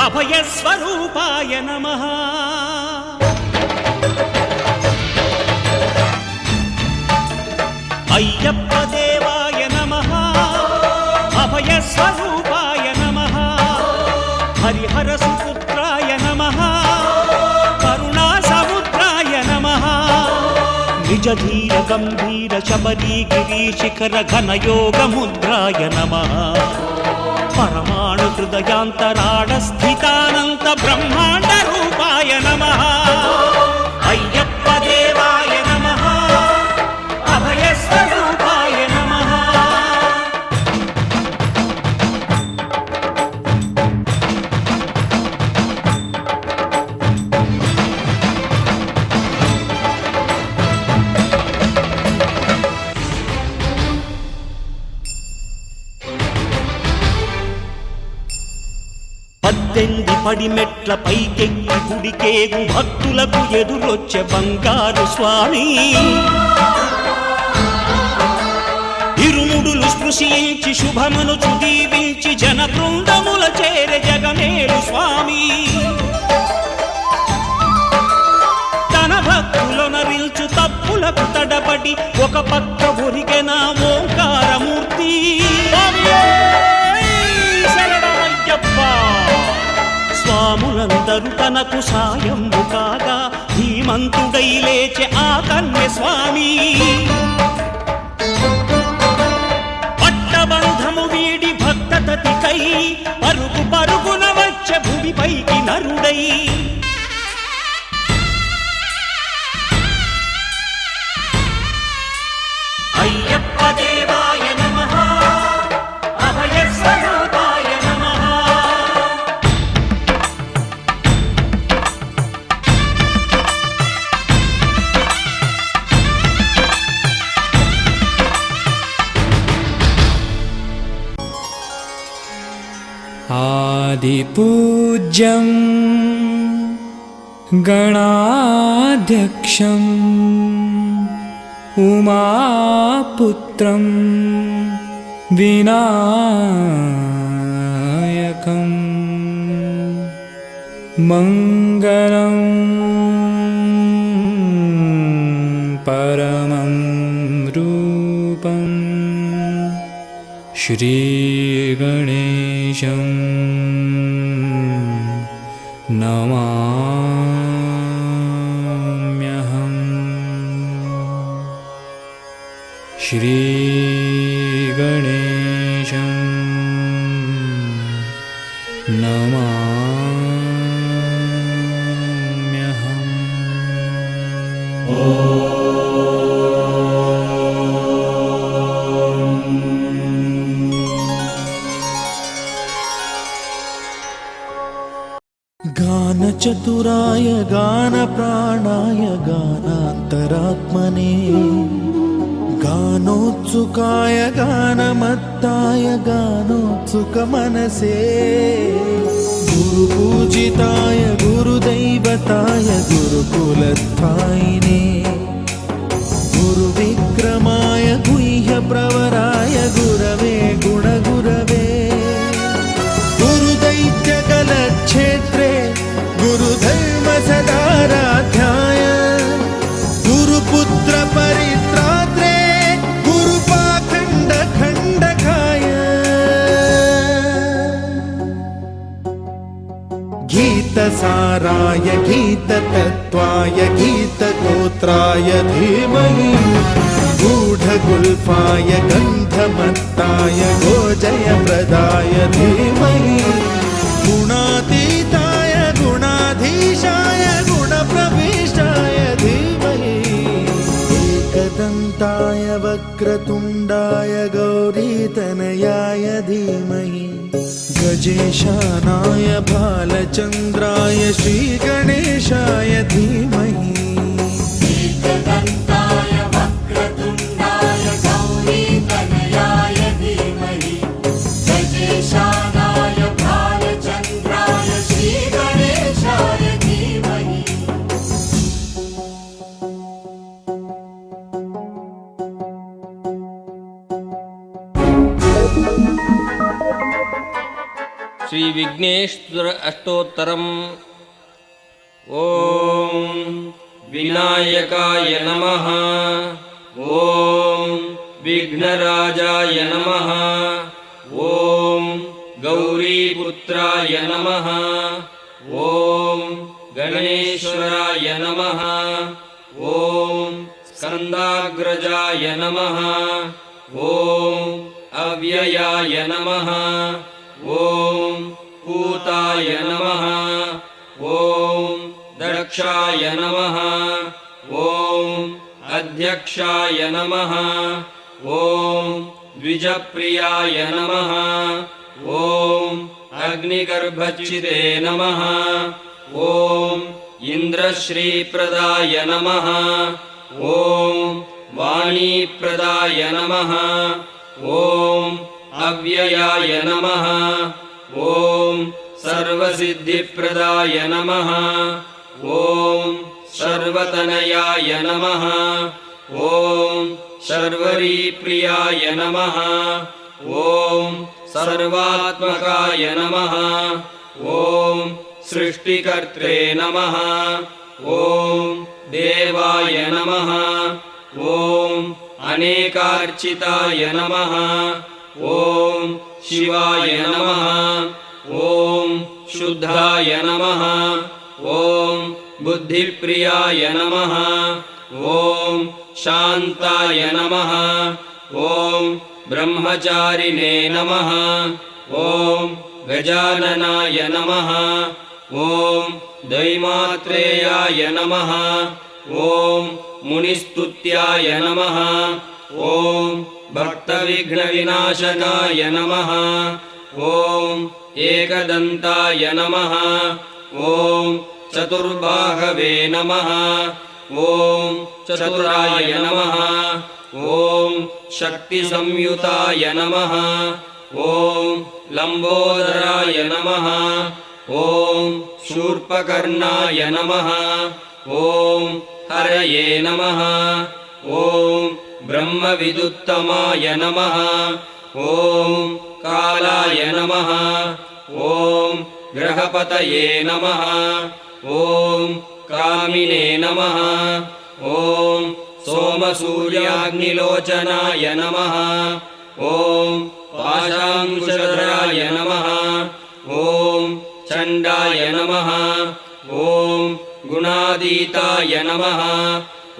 అభయస్వరూపాయ నమః. అయ్యప్ప దేవాయ నమః. అభయస్వరూపాయ నమః. హరిహర సుపుత్రాయ నమః. కరుణా సముద్రాయ నమః. నిజధీర గంభీర శబరీ గిరీశిఖర ఘనయోగ ముద్రాయ నమః. పరమాణు హృదయాంతరాళ స్థితానంత బ్రహ్మాండ రూపాయ నమః. అయ్యప్ప దేవాయ నమః. అభయస్వరూపాయ నమః. పద్దెనిమిది పడిమెట్ల పైకెక్కి గుడికేగు భక్తులకు ఎదురొచ్చే బంగారు స్వామి. ఇరుముడులు స్పృశించి శుభమును చుదీవించి జన బృందముల చేరే జగమేలు స్వామి. తన భక్తులొనరిల్చు తప్పులకు తడబడి ఒక పక్క ఒరిగెన ఓంకారమూర్తి. స్వాములందరూ తనకు సాయంబు కాగా ధీమంతుడై లేచే ఆ కన్య స్వామి. పట్టబంధము వీడి భక్తతతికై పరుగు పరుగున వచ్చే భూమిపైకి నరుడై. అయ్యప్ప దేవాయ నమః. అభయస్వరూపాయ నమః. आदिपूज्यं गणाध्यक्षम् उमापुत्रं विनायकं मङ्गलं परमं रूपं श्रीगणेशं नमाम्यहम्. श्रीगणेशं नमाम्यहम्. गानचतुराय गानप्राणाय गानान्तरात्मने गानोत्सुकाय गानमत्ताय गानोत्सुकमनसे गुरुपूजिताय गुरुदैवताय गुरुकुलस्थायिने गुरुविक्रमाय गुह्यप्रवराय गुरवे गुणगुरवे गुरुदैत्यकलक्षेत्रे गुरुधर्मसदाराध्याय गुरुपुत्र परित्रात्रे गुरुपाखण्डखण्डकाय गीतसाराय गीततत्त्वाय गीतगोत्राय धीमहि गूढगुल्फाय गन्धमत्ताय गोजयप्रदाय धीमहि गुणातीताय गुणाधीशाय गुणप्रविष्टाय धीमहि एकदन्ताय वक्रतुण्डाय गौरीतनयाय धीमहि गजेशानाय भालचन्द्राय श्रीगणेशाय धीमहि ಶ್ರೀ ವಿಘ್ನೇಶ್ವರ ಅಷ್ಟೋತ್ತರಂ. ಓಂ ವಿನಾಯಕಾಯ ನಮಃ. ಓಂ ವಿಘ್ನರಾಜಾಯ ನಮಃ. ಓಂ ಗೌರೀಪುತ್ರಾಯ ನಮಃ. ಓಂ ಗಣೇಶ್ವರಾಯ ನಮಃ. ಓಂ ಸ್ಕಂದಾಗ್ರಜಾಯ ನಮಃ. ಓಂ ಅವ್ಯಯಾಯ ನಮಃ. ಓಂ ಕೂತಾಯ ನಮಃ. ಓಂ ದಕ್ಷಾಯ ನಮಃ. ಓಂ ಅಧ್ಯಕ್ಷಾಯ ನಮಃ. ಓಂ ದ್ವಿಜಪ್ರಿಯಾಯ ನಮಃ. ಓಂ ಅಗ್ನಿಗರ್ಭಚ್ಚಿತೆ ನಮಃ. ಓಂ ಇಂದ್ರಶ್ರೀಪ್ರದಾಯ ನಮಃ. ಓಂ ವಾಣೀಪ್ರದಾಯ ನಮಃ. ಓಂ ಅವ್ಯಯಾಯ ನಮಃ. ಓಂ ಸರ್ವಸಿದ್ಧಿಪ್ರದಾಯ ನಮಃ. ಓಂ ಸರ್ವತನಯಾಯ ನಮಃ. ಓಂ ಶರ್ವರೀಪ್ರಿಯಾಯ ನಮಃ. ಓಂ ಸರ್ವಾತ್ಮಕಾಯ ನಮಃ. ಓಂ ಸೃಷ್ಟಿಕರ್ತ್ರೇ ನಮಃ. ಓಂ ದೇವಾಯ ನಮಃ. ಓಂ ಅನೇಕಾರ್ಚಿತಾಯ ನಮಃ. ಓಂ ಶಿವಾಯ ನಮಃ. ಓಂ ಶುದ್ಧಾಯ ನಮಃ. ಓಂ ಬುದ್ಧಿಪ್ರಿಯಾಯ ನಮಃ. ಓಂ ಶಾಂತಾಯ ನಮಃ. ಓಂ ಬ್ರಹ್ಮಚಾರಿಣೇ ನಮಃ. ಓಂ ಗಜಾನನಾಯ ನಮಃ. ಓಂ ದೈಮಾತ್ರೇಯಾಯ ನಮಃ. ಓಂ ಮುನಿಸ್ತುತ್ಯಾಯ ನಮಃ. ಓಂ ಭಕ್ತವಿಘ್ನವಿನಾಶಕಾಯ ನಮಃ. ಓಂ ಏಕದಂತಾಯ ನಮಃ. ಓಂ ಚತುರ್ಬಾಹವೇ ನಮಃ. ಓಂ ಚತುರಾಯ ನಮಃ. ಓಂ ಶಕ್ತಿಸಂಯುತಾಯ ನಮಃ. ಓಂ ಲಂಬೋದರಾಯ ನಮಃ. ಓಂ ಶೂರ್ಪಕರ್ಣಾಯ ನಮಃ. ಓಂ ಹರಯೇ ನಮಃ. ಓಂ ಬ್ರಹ್ಮವಿದುತ್ತಮಾಯ ನಮಃ. ಓಂ ಕಾಲಾಯ ನಮಃ. ಓಂ ಗ್ರಹಪತಯೇ ನಮಃ. ಓಂ ಕಾಮಿನೇ ನಮಃ. ಓಂ ಸೋಮಸೂರ್ಯಾಗ್ನಿಲೋಚನಾಯ ನಮಃ. ಓಂ ಪಾಶಾಂಕುಶಧರಾಯ ನಮಃ. ಓಂ ಚಂಡಾಯ ನಮಃ. ಓಂ ಗುಣಾದೀತಾಯ ನಮಃ.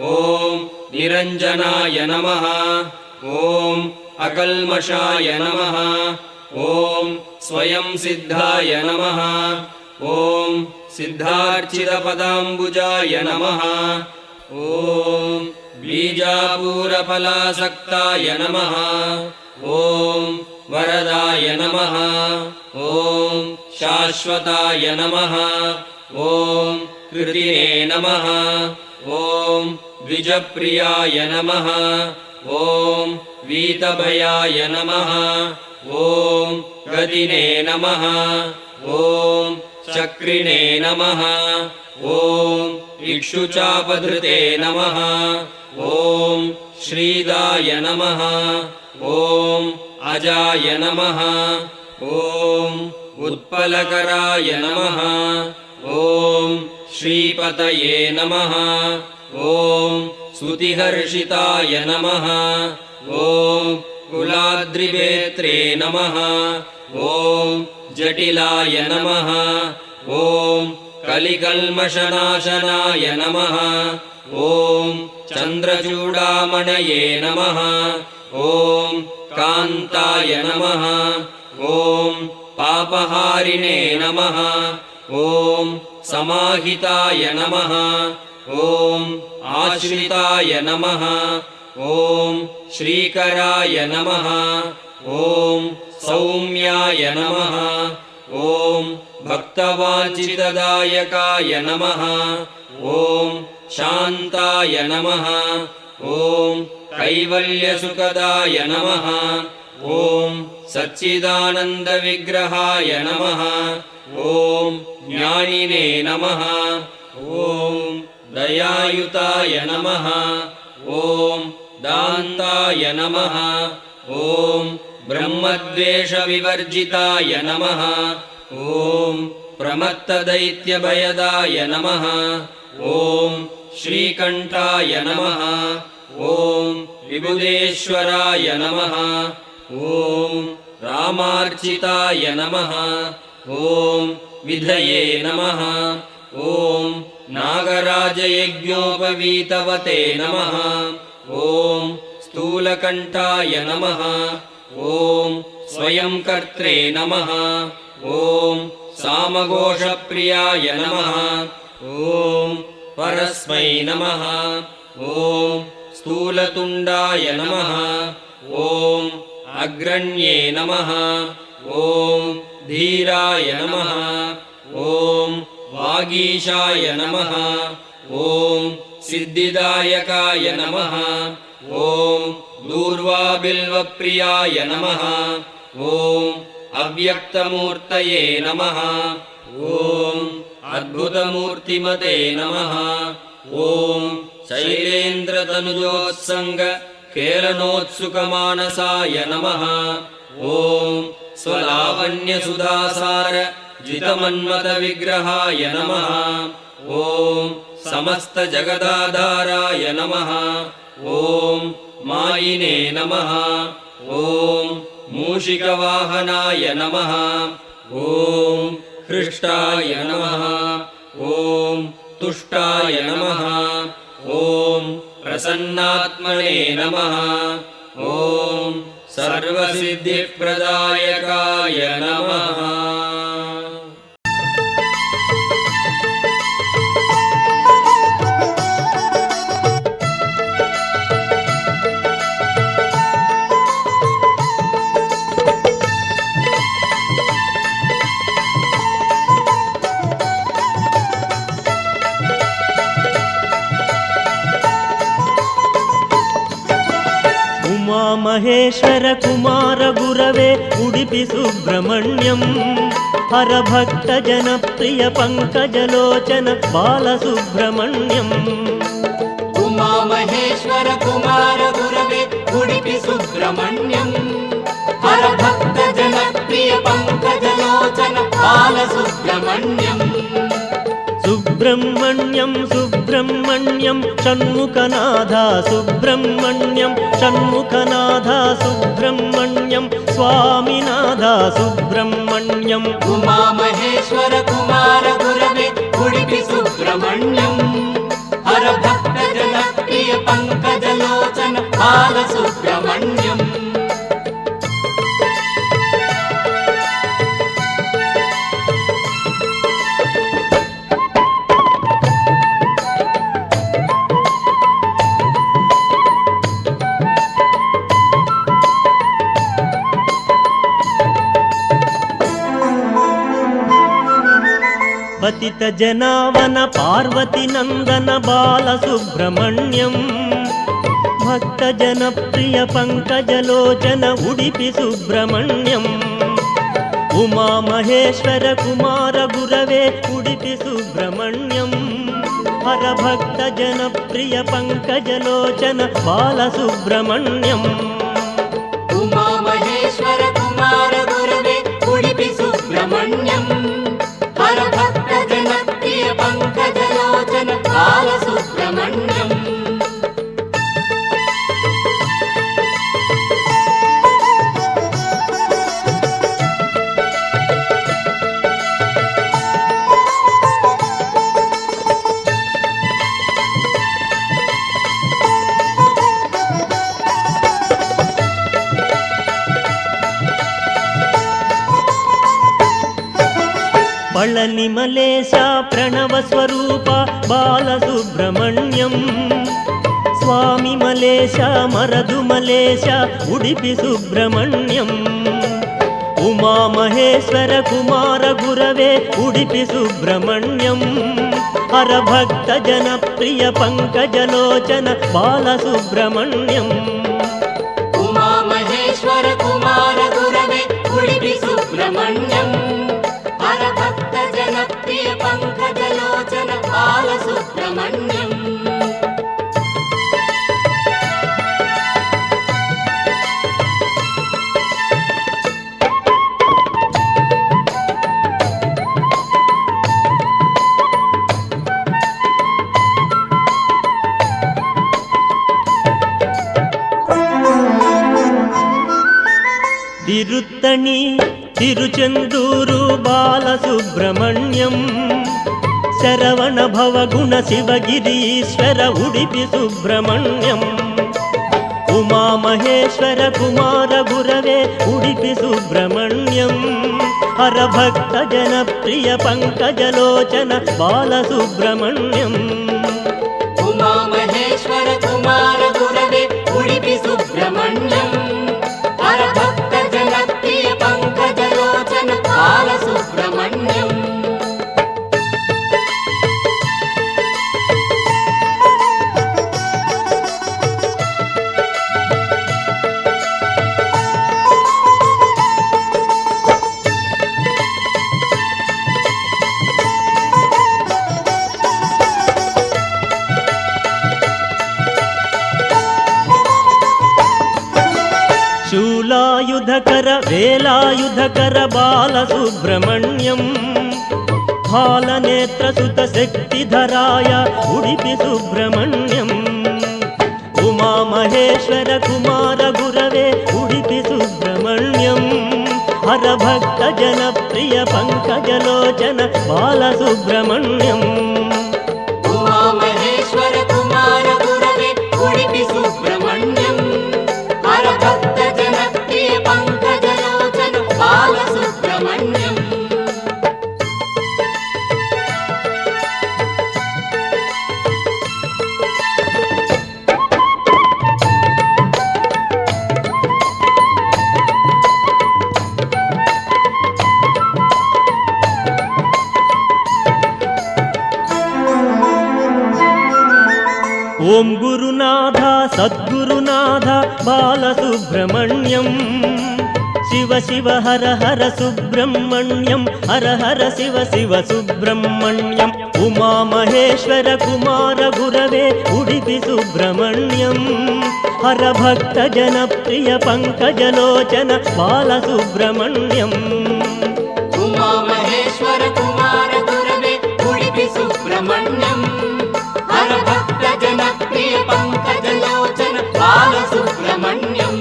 ಓಂ ನಿರಂಜನಾಯ ನಮಃ. ಓಂ ಅಕಲ್ಮಷಾಯ ನಮಃ. ಓಂ ಸ್ವಯಂ ಸಿದ್ಧಾಯ ನಮಃ. ಓಂ ಸಿದ್ಧಾರ್ಚಿತಪದಾಂಬುಜಾಯ ನಮಃ. ಓಂ ಬೀಜಾಪೂರಫಲಾಸಕ್ತಾಯ ನಮಃ. ಓಂ ವರದಾಯ ನಮಃ. ಓಂ ಶಾಶ್ವತಾಯ ನಮಃ. ಓಂ ಕೃತಿನೇ ನಮಃ. ಓಂ ದ್ವಿಜಪ್ರಿಯಾಯ ನಮಃ. ಓಂ ವೀತಭಯಾಯ ನಮಃ. ಓಂ ಗದಿನೇ ನಮಃ. ಓಂ ಚಕ್ರಿಣೇ ನಮಃ. ಓಂ ಇಕ್ಷುಚಾಪಧೃತೆ ನಮಃ. ಓಂ ಶ್ರೀದಾಯ ನಮಃ. ಓಂ ಅಜಾಯ ನಮಃ. ಓಂ ಉತ್ಪಲಕರಾಯ ನಮಃ. ಓಂ ಶ್ರೀಪತಯೇ ನಮಃ. ಓಂ ಸ್ತುತಿಹರ್ಷಿತಾಯ ನಮಃ. ಓಂ ಕುಲಾದ್ರಿವೇತ್ರೇ ನಮಃ. ಓಂ ಜಟಿಲಾಯ ನಮಃ. ಓಂ ಕಲಿಕಲ್ಮಷನಾಶನಾಯ ನಮಃ. ಓಂ ಚಂದ್ರಚೂಡಾಮಣಯೇ ನಮಃ. ಓಂ ಕಾಂತಾಯ ನಮಃ. ಓಂ ಪಾಪಹಾರಿಣೇ ನಮಃ. ಓಂ ಸಮಾಹಿತಾಯ ನಮಃ. ಓಂ ಆಶ್ರಿತಾಯ ನಮಃ. ಓಂ ಶ್ರೀಕರಾಯ ನಮಃ. ಓಂ ಸೌಮ್ಯಾಯ ನಮಃ. ಓಂ ಭಕ್ತವಾಂಚಿತದಾಯಕಾಯ ನಮಃ. ಓಂ ಶಾಂತಾಯ ನಮಃ. ಓಂ ಕೈವಲ್ಯಸುಖದಾಯ ನಮಃ. ಓಂ ಸಚ್ಚಿದಾನಂದವಿಗ್ರಹಾಯ ನಮಃ. ಓಂ ಜ್ಞಾನಿನೇ ನಮಃ. ಓಂ ದಯಾಯುತಾಯ ನಮಃ. ಓಂ ದಾಂತಾಯ ನಮಃ. ಓಂ ಬ್ರಹ್ಮದ್ವೇಷವಿವರ್ಜಿತಾಯ ನಮಃ. ॐ प्रमत्तदैत्यभयदाय नमः ॐ श्रीकण्ठाय नमः ॐ विबुधेश्वराय नमः ॐ रामार्चिताय नमः ॐ विधये नमः ॐ नागराजयज्ञोपवीतवते नमः ॐ स्थूलकण्ठाय नमः ॐ स्वयंकर्त्रे नमः ॐ सामघोषप्रियाय नमः ॐ परस्मै नमः ॐ स्थूलतुण्डाय नमः ॐ अग्रण्ये नमः ॐ धीराय नमः ॐ वागीशाय नमः ॐ सिद्धिदायकाय नमः ॐ दूर्वाबिल्वप्रियाय नमः ॐ अव्यक्तमूर्तये नमः ॐ अद्भुतमूर्तिमते नमः ॐ शैलेन्द्रतनुजोत्सङ्ग केलनोत्सुकमानसाय नमः ॐ स्वलावण्यसुधासार जितमन्मथविग्रहाय नमः ॐ समस्तजगदाधाराय नमः ॐ मायिने नमः ॐ मूषिकवाहनाय नमः ॐ हृष्टाय नमः ॐ तुष्टाय नमः ॐ प्रसन्नात्मने नमः ॐ सर्वसिद्धिप्रदायकाय नमः। ಮಹೇಶ್ವರ ಕುಮಾರ ಗುರವೇ ಉಡುಪಿ ಸುಬ್ರಹ್ಮಣ್ಯಂ ಹರಭಕ್ತ ಜನಪ್ರಿಯ ಪಂಕಜಲೋಚನ ಬಾಲಸುಬ್ರಹ್ಮಣ್ಯಂ ಉಮಾ ಮಹೇಶ್ವರ ಕುಮಾರ ಗುರವೇ ಉಡುಪಿ ಸುಬ್ರಹ್ಮಣ್ಯಂ ಹರಭಕ್ತ ಜನಪ್ರಿಯ ಪಂಕಜಲೋಚನ ಬಾಲಸುಬ್ರಹ್ಮಣ್ಯಂ ಸುಬ್ರಹ್ಮಣ್ಯಂ ಸುಬ್ರಹ್ಮಣ್ಯಂ ಷಣ್ಮುಖನಾಥ ಸುಬ್ರಹ್ಮಣ್ಯಂ ಷಣ್ಮುಖನಾಥ ಸುಬ್ರಹ್ಮಣ್ಯಂ ಸ್ವಾಮಿನಾಥ ಸುಬ್ರಹ್ಮಣ್ಯಂ ಉಮಾ ಮಹೇಶ್ವರ ಕುಮಾರ ಗುರವೇ ಉಡುಪಿ ಸುಬ್ರಹ್ಮಣ್ಯಂ ಹರಭಕ್ತ ಜನಪ್ರಿಯ ಪಂಕಜಲೋಚನ ಬಾಲಸುಬ್ರಹ್ಮಣ್ಯಂ ಪತಿತ ಜನಾವನ ಪಾರ್ವತಿ ನಂದನ ಬಾಲಸುಬ್ರಹ್ಮಣ್ಯಂ ಭಕ್ತ ಜನಪ್ರಿಯ ಪಂಕಜಲೋಚನ ಉಡುಪಿ ಸುಬ್ರಹ್ಮಣ್ಯಂ ಉಮಾ ಮಹೇಶ್ವರ ಕುಮಾರ ಗುರವೇ ಉಡುಪಿ ಸುಬ್ರಹ್ಮಣ್ಯಂ ಹರಭಕ್ತ ಜನಪ್ರಿಯ ಪಂಕಜಲೋಚನ ಬಾಲಸುಬ್ರಹ್ಮಣ್ಯಂ ಉಮಾ ಮಹೇಶ್ವರ ಕುಮಾರ ಗುರವೇ ಉಡುಪಿ ಸುಬ್ರಹ್ಮಣ್ಯಂ ಹರಭಕ್ತ ಜನಪ್ರಿಯ ಪಂಕಜಲೋಚನ ಬಾಲಸುಬ್ರಹ್ಮಣ್ಯಂ ಪಳನಿ ಮಲೇಶ ಪ್ರಣವ ಸ್ವರೂಪ ಬಾಲಸುಬ್ರಹ್ಮಣ್ಯಂ ಸ್ವಾಮಿ ಮಲೇಶ ಮರದು ಮಲೇಶ ಉಡುಪಿ ಸುಬ್ರಹ್ಮಣ್ಯಂ ಉಮಾ ಮಹೇಶ್ವರ ಕುಮಾರ ಗುರವೇ ಉಡುಪಿ ಸುಬ್ರಹ್ಮಣ್ಯಂ ಹರಭಕ್ತ ಜನಪ್ರಿಯ ಪಂಕಜಲೋಚನ ಬಾಲಸುಬ್ರಹ್ಮಣ್ಯಂ ಉಮಾ ಮಹೇಶ್ವರ ಕುಮಾರ ಗುರವೇ ಉಡುಪಿ ಸುಬ್ರಹ್ಮಣ್ಯಂ ಹರಭಕ್ತ ಜನಪ್ರಿಯ ಪಂಕಜಲೋಚನ ಬಾಲಸುಬ್ರಹ್ಮಣ್ಯಂ తిరుత్తణి తిరుచెందూరు బాలసుబ్రహ్మణ్యం శరవణ భవగుణ శివగిరీశ్వర ఉడిపి సుబ్రహ్మణ్యం ఉమామహేశ్వర కుమార గురవే ఉడిపి సుబ్రహ్మణ్యం హరభక్త జనప్రియ పంకజలోచన బాలసుబ్రహ్మణ్యం ఉమామహేశ్వర కుమార గురవే ఉడిపి సుబ్రహ్మణ్యం హరభక్త జనప్రియ పంకజలోచన బాలసుబ్రహ్మణ్యం శూలాయుధకర వేలాయుధకర బాలసుబ్రహ్మణ్యం బాలనేత్రసుత శక్తిధరాయ ఉడిపి సుబ్రహ్మణ్యం ఉమామహేశ్వర కుమార గురవే ఉడిపి సుబ్రహ్మణ్యం హరభక్త జనప్రియ పంకజలోచన బాలసుబ్రహ్మణ్యం ఉమామహేశ్వర కుమార గురవే ఉడిపి సుబ్రహ్మణ్యం హరభక్త జనప్రియ పంకజలోచన బాలసుబ్రహ్మణ్యం ఓం గురునాథ సద్గురునాథ బాలసుబ్రహ్మణ్యం శివ శివ హర హర సుబ్రహ్మణ్యం హర హర శివ శివ సుబ్రహ్మణ్యం ఉమామహేశ్వర కుమార గురవే ఉడిపి సుబ్రహ్మణ్యం హరభక్త జనప్రియ పంకజలోచన బాలసుబ్రహ్మణ్యం ఉమామహేశ్వర కుమార గురవే ఉడిపి సుబ్రహ్మణ్యం హరభక్త జనప్రియ పంకజలోచన బాలసుబ్రహ్మణ్యం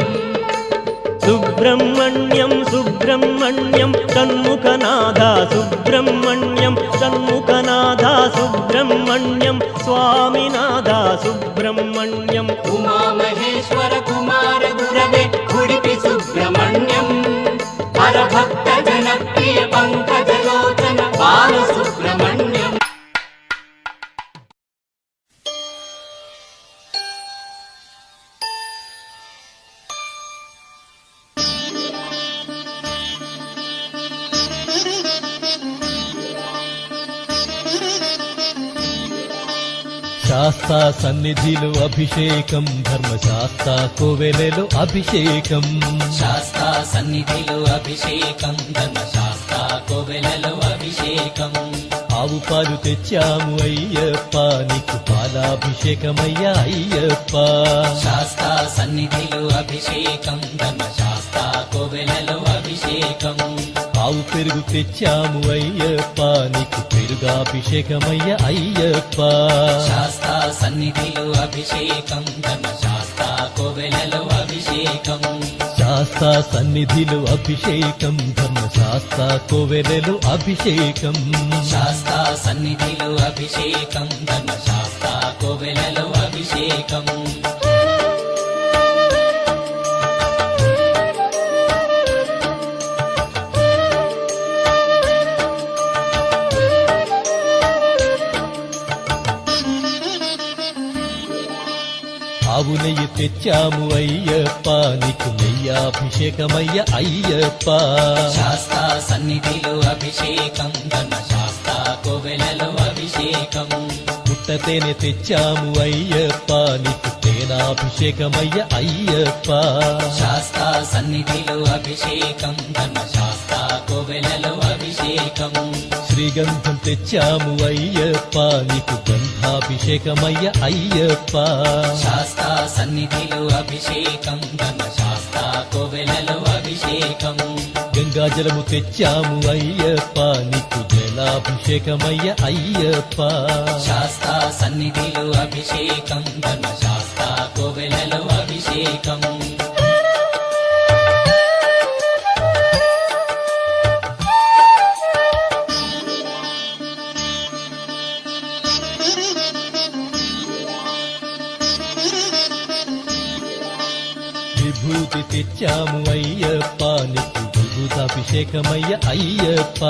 సుబ్రహ్మణ్యం సుబ్రహ్మణ్యం షణ్ముఖనాథ సుబ్రహ్మణ్యం షణ్ముఖనాథ సుబ్రహ్మణ్యం స్వామినాథ సుబ్రహ్మణ్యం ఉమామహేశ్వర కుమార గురవే ఉడిపి సుబ్రహ్మణ్యం హరభక్త జనప్రియ పంకజలోచన బాలసుబ్రహ్మణ్యం శాస్తా సన్నిధిలో అభిషేకం ధర్మశాస్త్ర కోవెలలో అభిషేకం శాస్తా సన్నిధిలో అభిషేకం ధర్మశాస్త్ర కోవెలలో అభిషేకం ఆవు పాలు తెచ్చాము అయ్యప్ప నీకు పాలాభిషేకమయ్యా అయ్యప్ప శాస్తా సన్నిధిలో అభిషేకం ధర్మశాస్త్ర కోవెలలో అభిషేకం ఆవు పెరుగు తెచ్చాము అయ్యప్ప నీకు పెరుగాభిషేకమయ్యా అయ్యప్ప శాస్తా సన్నిధిలో అభిషేకం ధర్మశాస్త్ర కోవెలలో అభిషేకం శాస్తా సన్నిధిలో అభిషేకం ధర్మశాస్త్ర కోవెలలో అభిషేకం శాస్తా సన్నిధిలో అభిషేకం ధర్మశాస్త్ర కోవెలలో అభిషేకం ఆవు నెయ్యి తెచ్చాము అయ్యప్ప నీకు నెయ్యాభిషేకమయ్య అయ్యప్ప శాస్తా సన్నిధిలో అభిషేకం ధర్మశాస్త్ర కోవెలలో అభిషేకం పుట్టతేనె తెచ్చాము అయ్యప్ప నీకు తేనాభిషేకమయ్య అయ్యప్ప శాస్తా సన్నిధిలో అభిషేకం ధర్మశాస్త్ర కోవెలలో అభిషేకం శ్రీగంధం తెచ్చాము అయ్యప్ప నీకు గంధాభిషేకమయ్య అయ్యప్ప శాస్తా సన్నిధిలో అభిషేకం ధర్మశాస్త్ర కోవెలలో అభిషేకం గంగాజలము తెచ్చాము అయ్యప్ప నీకు జలాభిషేకమయ్య అయ్యప్ప శాస్తా సన్నిధిలో అభిషేకం ధర్మశాస్త్ర కోవెలలో అభిషేకం తెచ్చాము అయ్యప్ప నీకు విభూతాభిషేకమయ్య అయ్యప్ప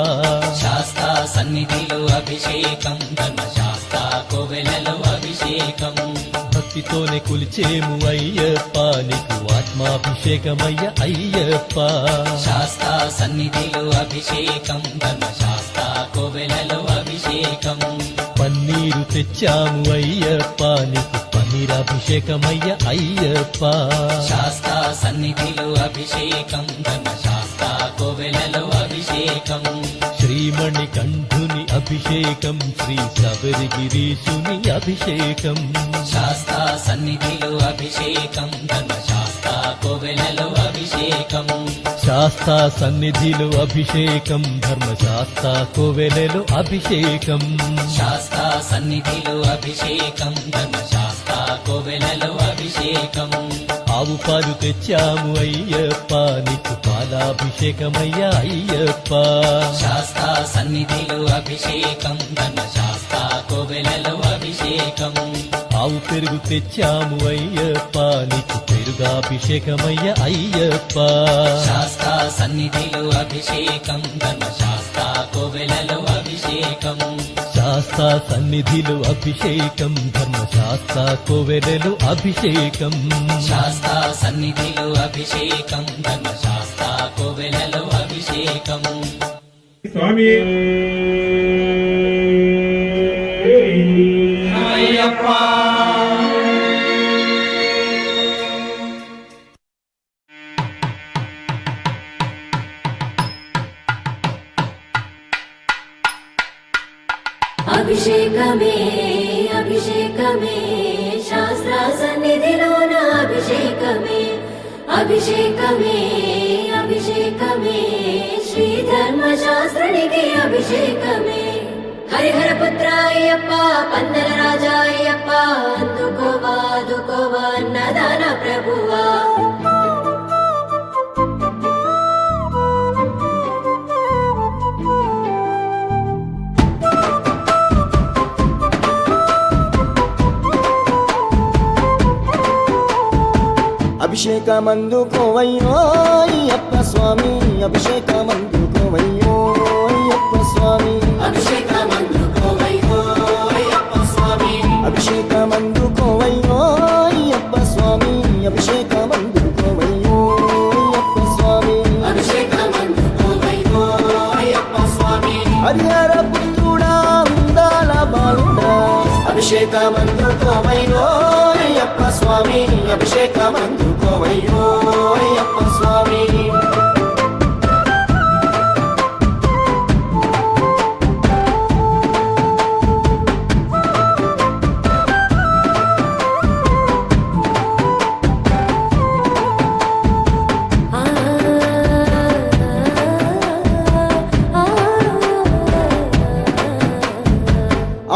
శాస్తా సన్నిధిలో అభిషేకం ధర్మశాస్త్ర కోవెలలో అభిషేకం భక్తితోనే కొలిచేము అయ్యప్ప నీకు ఆత్మాభిషేకమయ్య అయ్యప్ప శాస్తా సన్నిధిలో అభిషేకం ధర్మశాస్త్ర కోవెలలో అభిషేకం పన్నీరు తెచ్చాము అయ్యప్ప నీకు పన్నీరాభిషేకమయ్య అయ్యప్ప శాస్తా సన్నిధిలో అభిషేకం ధర్మశాస్త్ర కోవెలలో అభిషేకం శ్రీమణి కంఠుని అభిషేకం శ్రీ శబరిగిరీశుని అభిషేకం శాస్తా సన్నిధిలో అభిషేకం ధర్మశాస్త్ర కోవెలలో అభిషేకం శాస్తా సన్నిధిలో అభిషేకం ధర్మశాస్త్ర కోవెలలో అభిషేకం శాస్తా సన్నిధిలో అభిషేకం ధర్మశాస్త్ర కోవెలలో అభిషేకం ఆవు పాలు తెచ్చాము అయ్యప్ప నీకు పాలాభిషేకమయ్య అయ్యప్ప శాస్తా సన్నిధిలో అభిషేకం ధర్మశాస్త్ర కోవెలలో అభిషేకం ఆవు పెరుగు తెచ్చాము అయ్యప్ప నీకు పెరుగాభిషేకమయ్య అయ్యప్ప శాస్తా సన్నిధిలో అభిషేకం ధర్మశాస్త్ర కోవెలలో అభిషేకం శాస్తా సన్నిధిలో అభిషేకం ధర్మశాస్త్ర కోవెలలో అభిషేకం శాస్తా సన్నిధిలో అభిషేకం ధర్మశాస్త్ర కోవెలలో అభిషేకం స్వామి అభిషేకమే అభిషేకమే శాస్త్ర సన్నిధిలోన అభిషేకమే అభిషేకమే అభిషేకమే శ్రీ ధర్మశాస్త్రునికి అభిషేకమే హరిహర పుత్ర అయ్యప్ప పందల రాజా అయ్యప్ప అందుకోవా అందుకోవా అన్నదాన ప్రభువా అభిషేకమందు కోవయ్యో అయ్యప్ప స్వామి అభిషేకమందు కోవయ్యో అయ్యప్ప స్వామి అభిషేకమందు కోవయ్యో అయ్యప్ప స్వామి అభిషేకమందు కోవయ్యో అయ్యప్ప స్వామి అభిషేకమందు కోవయ్యో అయ్యప్ప స్వామి అభిషేకమందు కోవయ్యో అయ్యప్ప స్వామి హరిహర పుత్రుడా ఉందాల బాలుడా అభిషేకమందు కోవయ్యో అయ్యప్ప స్వామి అభిషేకమందు కోవయ్యో అయ్యప్ప స్వామి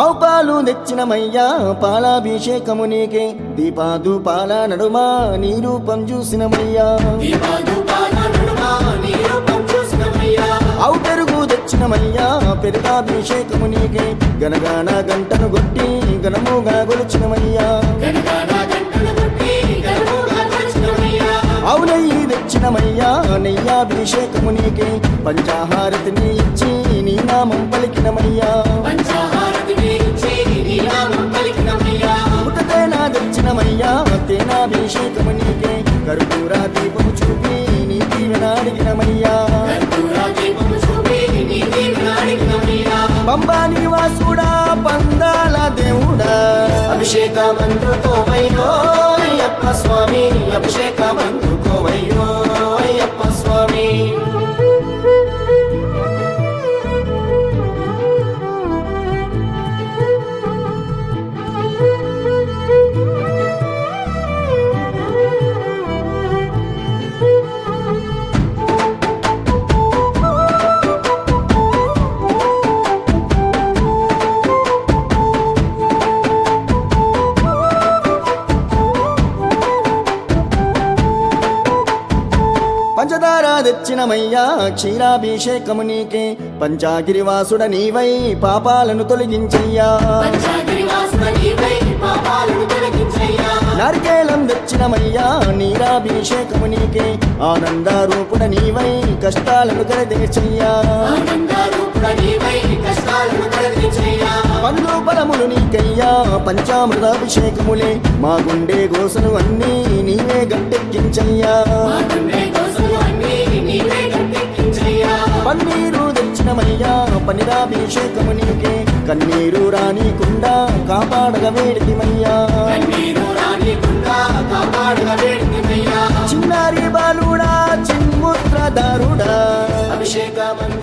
ఆవు పాలు తెచ్చినమయ్యా పాలాభిషేకము నీకే దీపాదు పాల నడుమా నీ రూపం చూసినమయ్యా ఆవు పెరుగు తెచ్చినమయ్యా పెరుగాభిషేకము నీకే గనగాన గంటను కొట్టి గనముగా గొలిచినమయ్యా ఆవు నెయ్యి తెచ్చినమయ్యా నెయ్యాభిషేకము నీకే పంచాహారతిని ఇచ్చి నీ నామం పలికినమయ్యా పుట్టతేనా తెచ్చినమయ్యా తేనాభిషేకము నీకే కర్పూర దీపము చూపి నీ దీవెన అడిగినమయ్యా పంబా నివాసుడా పందాల దేవుడా అభిషేకమందు కోవయ్యో అయ్యప్ప స్వామి అభిషేకమందు కోవయ్యో అయ్యప్ప స్వామి తెచ్చినమయ్యా క్షీరాభిషేకము నీకే పంచాగిరివాసుడ నీవై పాపాలను తొలగించయ్యా పంచాగిరివాసుడ నీవై పాపాలను తొలగించయ్యా నారికేళం తెచ్చినమయ్యా నీరాభిషేకము నీకే ఆనందరూపుడ నీవై కష్టాలను కరదేశయ్యా ఆనందరూపుడ నీవై కష్టాలను తొలగించయ్యా పండ్లు ఫలములు నీకయ్యా పంచామృతాభిషేకములే మా గుండె గోసలు అన్నీ నీవే గట్టెక్కించయ్యా మా గుండె గోసలు అన్నీ నీవే గట్టెక్కించయ్యా పన్నీరు తెచ్చినమయ్యా పనిరాభిషేకము నీకే కన్నీరు రానికుండా కాపాడగ వేడితిమయ్యా కన్నీరు రానికుండా కాపాడగ వేడితిమయ్యా చిన్నారి బాలుడా చిన్ముద్రదారుడా అభిషేకమందు